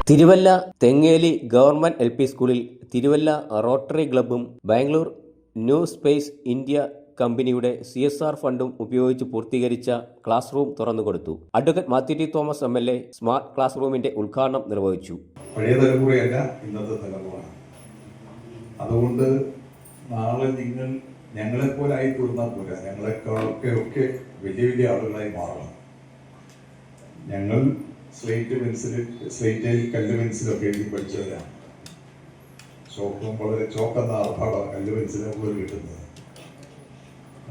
Thiruvalla Thengeli government L P സ്കൂളിൽ Thiruvalla rotary ക്ലബ്ബും Bangalore new space India കമ്പനിയുടെ CSR ഫണ്ടും ഉപയോഗിച്ച് പൂർത്തീകരിച്ച ക്ലാസ് റൂം തുറന്നുകൊടുത്തു. Advocate Mathew T Thomas MLA smart class റൂമിന്റെ ഉദ്ഘാടനം നിർവഹിച്ചു. പഴയ തലമുറയല്ല ഇന്നത്തെ തലമുറ. അതുകൊണ്ട് നാളെ നിങ്ങൾ ഞങ്ങളെപ്പോലെ ആയി തീർന്നാൽ പോരാ, ഞങ്ങളെക്കാളൊക്കെ വലിയ വലിയ ആളുകളായി മാറണം. ഞങ്ങൾ സ്ലേറ്റിൽ കല്ല് പെൻസിലൊക്കെ എഴുതി പഠിച്ചവരാണ്. ചോക്കും വളരെ ചോക്കെന്ന ആർഭാടാണ് കല്ല് പെൻസിലൊക്കെ പോലും കിട്ടുന്നത്.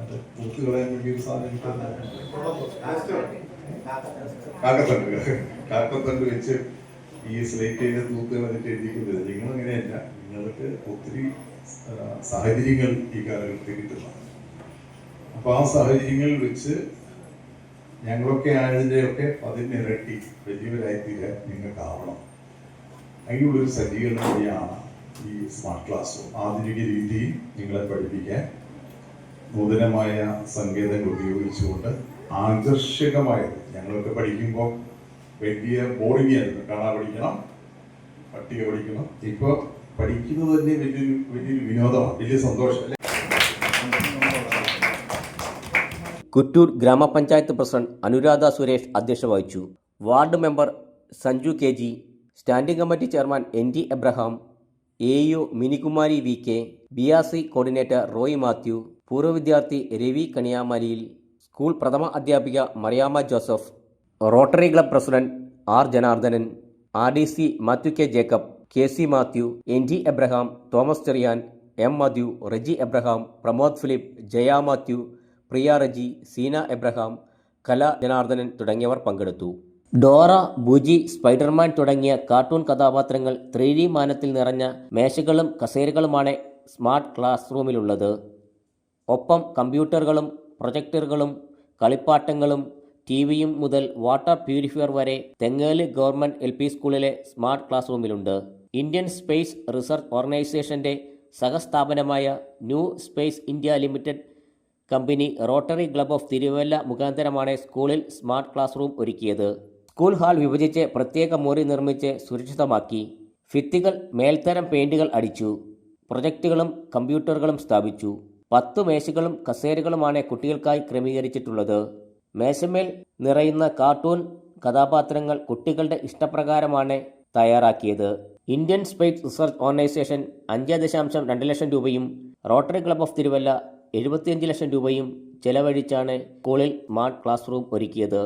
അത് പൂത്ത് കളയാൻ വേണ്ടി ഒരു സാധനം കാക്കത്തണ്ട് വെച്ച് ഈ സ്ലേറ്റിന്റെ തൂത്ത് കളഞ്ഞിട്ട് എഴുതിക്കുന്നത്. നിങ്ങളങ്ങനെയല്ല, നിങ്ങൾക്ക് ഒത്തിരി സാഹചര്യങ്ങൾ ഈ കാലഘട്ടത്തിൽ കിട്ടുന്നതാണ്. അപ്പൊ ആ സാഹചര്യങ്ങൾ വെച്ച് ഞങ്ങളൊക്കെ ആയതിൻ്റെയൊക്കെ അതിനിരട്ടി വലിയവരായിത്തീരാൻ നിങ്ങൾക്കാവണം. അതിനുള്ളൊരു സജ്ജീകരണം വഴിയാണ് ഈ സ്മാർട്ട് ക്ലാസ് റൂം. ആധുനിക രീതിയിൽ നിങ്ങളെ പഠിപ്പിക്കാൻ നൂതനമായ സങ്കേതങ്ങൾ ഉപയോഗിച്ചുകൊണ്ട് ആകർഷകമായത്. ഞങ്ങളൊക്കെ പഠിക്കുമ്പോൾ വലിയ ബോറിംഗ് ആയിരുന്നു. കാണാൻ പഠിക്കണം, പട്ടിക പഠിക്കണം. ഇപ്പോൾ പഠിക്കുന്നത് തന്നെ വലിയൊരു വിനോദമാണ്, വലിയ സന്തോഷം. കുറ്റൂർ ഗ്രാമപഞ്ചായത്ത് പ്രസിഡന്റ് അനുരാധ സുരേഷ് അധ്യക്ഷത വഹിച്ചു. Ward member Sanju KG, standing committee chairman NT Abraham, AEO Minikumari VK, BRC coordinator Roy Mathew, പൂർവ്വ വിദ്യാർത്ഥി രവി കണിയാമലിയിൽ, സ്കൂൾ പ്രഥമ അധ്യാപിക Mariyamma Joseph, rotary club president R Janardhanan, RDC Mathew K Jacob, KC Mathew, NT Abraham, Thomas Cherian, M Madhu, Reji Abraham, Pramod Philip, Jaya Mathew, Priya Reji, Seena Abraham, Kala Janardhanan തുടങ്ങിയവർ പങ്കെടുത്തു. Dora, ബുജി, Spiderman തുടങ്ങിയ cartoon കഥാപാത്രങ്ങൾ 3D മാനത്തിൽ നിറഞ്ഞ മേശകളും കസേരകളുമാണ് സ്മാർട്ട് ക്ലാസ് റൂമിലുള്ളത്. ഒപ്പം കമ്പ്യൂട്ടറുകളും പ്രൊജക്ടറുകളും കളിപ്പാട്ടങ്ങളും TVയും മുതൽ വാട്ടർ പ്യൂരിഫയർ വരെ തെങ്ങേലി ഗവൺമെന്റ് LP സ്കൂളിലെ സ്മാർട്ട് ക്ലാസ് റൂമിലുണ്ട്. ഇന്ത്യൻ സ്പേസ് റിസർച്ച് ഓർഗനൈസേഷന്റെ സഹസ്ഥാപനമായ new space India limited company rotary club of Thiruvalla മുഖാന്തരമാണ് സ്കൂളിൽ സ്മാർട്ട് ക്ലാസ് റൂം ഒരുക്കിയത്. സ്കൂൾ ഹാൾ വിഭജിച്ച് പ്രത്യേക മുറി നിർമ്മിച്ച് സുരക്ഷിതമാക്കി. ഭിത്തികൾ മേൽത്തരം പെയിന്റുകൾ അടിച്ചു. പ്രൊജക്റ്റുകളും കമ്പ്യൂട്ടറുകളും സ്ഥാപിച്ചു. 10 മേശകളും കസേരകളുമാണ് കുട്ടികൾക്കായി ക്രമീകരിച്ചിട്ടുള്ളത്. മേശമേൽ നിറയുന്ന കാർട്ടൂൺ കഥാപാത്രങ്ങൾ കുട്ടികളുടെ ഇഷ്ടപ്രകാരമാണ് തയ്യാറാക്കിയത്. ഇന്ത്യൻ സ്പേസ് റിസർച്ച് ഓർഗനൈസേഷൻ 5.2 ലക്ഷം രൂപയും റോട്ടറി ക്ലബ്ബ് ഓഫ് തിരുവല്ല 75 ലക്ഷം രൂപയും ചെലവഴിച്ചാണ് സ്കൂളിൽ സ്മാർട്ട് ക്ലാസ് റൂം ഒരുക്കിയത്.